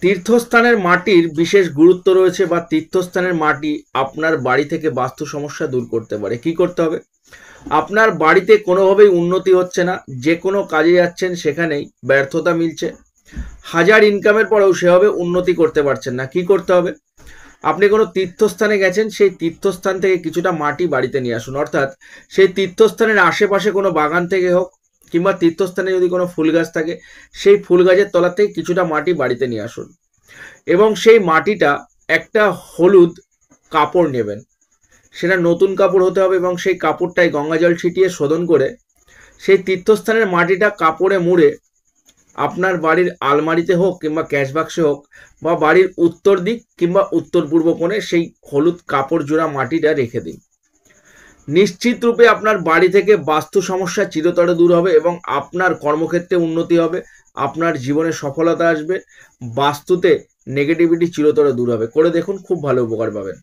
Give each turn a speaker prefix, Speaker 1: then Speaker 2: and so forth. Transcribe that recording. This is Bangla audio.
Speaker 1: তীর্থস্থানের মাটির বিশেষ গুরুত্ব রয়েছে বা তীর্থস্থানের মাটি আপনার বাড়ি থেকে বাস্তু সমস্যা দূর করতে পারে। কি করতে হবে? আপনার বাড়িতে কোনোভাবেই উন্নতি হচ্ছে না, যে কোনো কাজে যাচ্ছেন সেখানেই ব্যর্থতা মিলছে, হাজার ইনকামের পরেও সেভাবে উন্নতি করতে পারছেন না। কি করতে হবে? আপনি কোনো তীর্থস্থানে গেছেন, সেই তীর্থস্থান থেকে কিছুটা মাটি বাড়িতে নিয়ে আসুন। অর্থাৎ সেই তীর্থস্থানের আশেপাশে কোনো বাগান থেকে হোক, কিংবা তীর্থস্থানে যদি কোনো ফুল গাছ থাকে, সেই ফুল গাছের তলা থেকে কিছুটা মাটি বাড়িতে নিয়ে আসুন এবং সেই মাটিটা একটা হলুদ কাপড় নেবেন। সেটা নতুন কাপড় হতে হবে এবং সেই কাপড়টায় গঙ্গা জল ছিটিয়ে শোধন করে সেই তীর্থস্থানের মাটিটা কাপড়ে মুড়ে আপনার বাড়ির আলমারিতে হোক কিংবা ক্যাশ বাক্সে হোক বা বাড়ির উত্তর দিক কিংবা উত্তর পূর্ব কোণে সেই হলুদ কাপড় জোড়া মাটিটা রেখে দিন। নিশ্চিত রূপে আপনার বাড়ি থেকে বাস্তু সমস্যা চিরতরে দূর হবে এবং আপনার কর্মক্ষেত্রে উন্নতি হবে, আপনার জীবনে সফলতা আসবে, বাস্তুতে নেগেটিভিটি চিরতরে দূর হবে। করে দেখুন, খুব ভালো উপকার পাবেন।